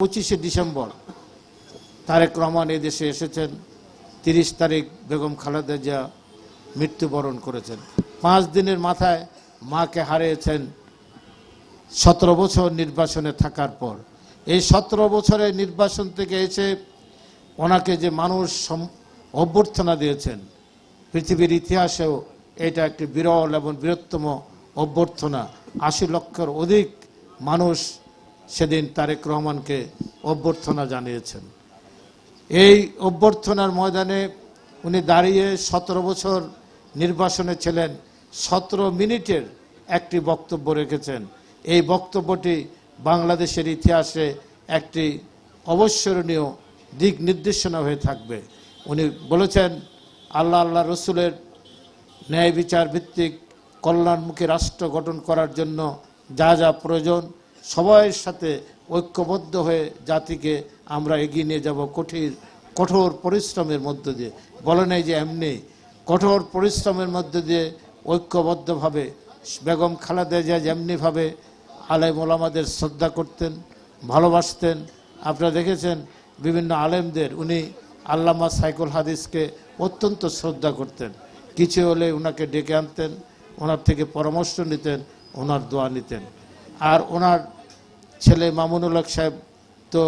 25শে December Tarique Rahman এই দেশে এসেছেন। 30 তারিখ বেগম খালেদা জিয়া মৃত্যুবরণ করেছেন। 5 দিনের মাথায় মাকে হারিয়েছেন 17 বছর নির্বাসনে থাকার পর। এই 17 বছরের নির্বাসন থেকে এসে ওনাকে যে মানুষ অভ্যর্থনা দিয়েছেন, পৃথিবীর ইতিহাসেও এটা একটি বিরল এবং বৃহত্তম অভ্যর্থনা। 80 লক্ষের অধিক মানুষ সেদিন তারেক রহমানকে অভ্যর্থনা জানিয়েছেন। এই অভ্যর্থনার ময়দানে উনি দাঁড়িয়ে 17 বছর নির্বাসনে ছিলেন, 17 মিনিটের একটি বক্তব্য রেখেছেন। এই বক্তব্যটি বাংলাদেশের ইতিহাসে একটি অবিস্মরণীয় দিক নির্দেশনা হয়ে থাকবে। উনি বলেছেন, আল্লাহ রসুলের ন্যায় বিচার ভিত্তিক কল্যাণমুখী রাষ্ট্র গঠন করার জন্য যা যা প্রয়োজন সবার সাথে ঐক্যবদ্ধ হয়ে জাতিকে আমরা এগিয়ে নিয়ে যাব কঠোর পরিশ্রমের মধ্য দিয়ে। বলে নাই যে এমনি, কঠোর পরিশ্রমের মধ্য দিয়ে ঐক্যবদ্ধভাবে বেগম খালেদা জিয়া যেমনিভাবে আলেম ওলামাদের শ্রদ্ধা করতেন, ভালোবাসতেন। আপনারা দেখেছেন বিভিন্ন আলেমদের, উনি আল্লামা সাইকুল হাদিসকে অত্যন্ত শ্রদ্ধা করতেন। কিছু হলে ওনাকে ডেকে আনতেন, ওনার থেকে পরামর্শ নিতেন, ওনার দোয়া নিতেন। আর ওনার ছেলে মামুনুল হক সাহেব তো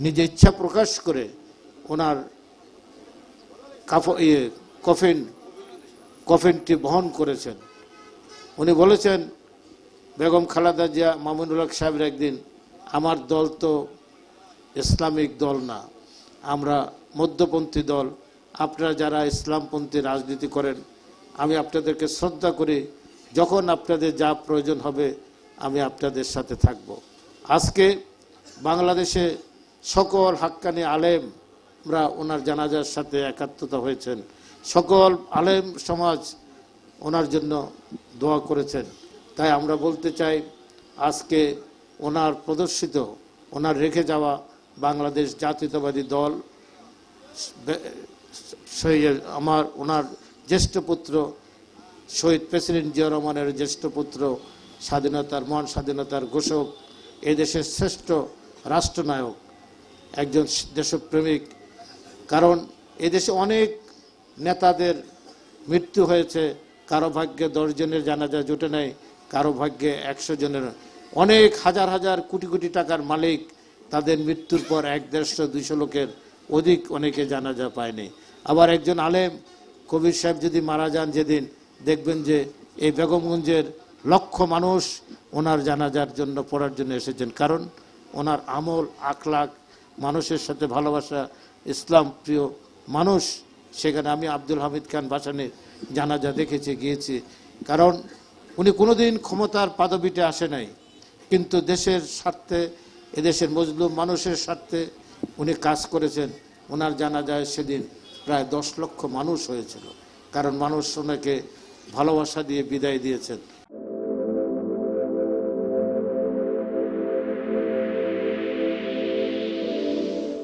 নিজে ইচ্ছা প্রকাশ করে ওনার কফিনটি বহন করেছেন। উনি বলেছেন, বেগম খালেদা জিয়া মামুনুল হক সাহেবের একদিন, আমার দল তো ইসলামিক দল না, আমরা মধ্যপন্থী দল, আপনারা যারা ইসলামপন্থী রাজনীতি করেন আমি আপনাদেরকে শ্রদ্ধা করি, যখন আপনাদের যা প্রয়োজন হবে আমি আপনাদের সাথে থাকব। আজকে বাংলাদেশে সকল হাক্কানি আলেমরা ওনার জানাজার সাথে একাত্মতা হয়েছেন। সকল আলেম সমাজ ওনার জন্য দোয়া করেছেন। তাই আমরা বলতে চাই, আজকে ওনার প্রদর্শিত, ওনার রেখে যাওয়া বাংলাদেশ জাতীয়তাবাদী দল, ওনার জ্যেষ্ঠ পুত্র শহীদ প্রেসিডেন্ট জিয়া রহমানের জ্যেষ্ঠ পুত্র, মহান স্বাধীনতার ঘোষক, এদেশের শ্রেষ্ঠ রাষ্ট্রনায়ক, একজন দেশপ্রেমিক। কারণ এদেশে অনেক নেতাদের মৃত্যু হয়েছে, কারো ভাগ্যে 10 জনের জানাজা জুটে নেয়, কারো ভাগ্যে 100 জনের। অনেক হাজার হাজার কোটি কোটি টাকার মালিক, তাদের মৃত্যুর পর 100-150-200 লোকের অধিক অনেকে জানাজা পায়নি। আবার একজন আলেম কবির সাহেব যদি মারা যান যেদিন, দেখবেন যে এই বেগমগঞ্জের লক্ষ মানুষ ওনার জানাজার জন্য পড়ার জন্য এসেছেন। কারণ ওনার আমল, আখলাক, মানুষের সাথে ভালোবাসা, ইসলাম প্রিয় মানুষ। সেখানে আমি আব্দুল হামিদ খান ভাসানীর জানাজা দেখেছি, গিয়েছি। কারণ উনি কোনোদিন ক্ষমতার পাদবিতে আসে নাই, কিন্তু দেশের স্বার্থে, এদেশের মজলুম মানুষের স্বার্থে উনি কাজ করেছেন। ওনার জানাজায় সেদিন প্রায় 10 লক্ষ মানুষ হয়েছিল, কারণ মানুষ ওনাকে ভালোবাসা দিয়ে বিদায় দিয়েছেন।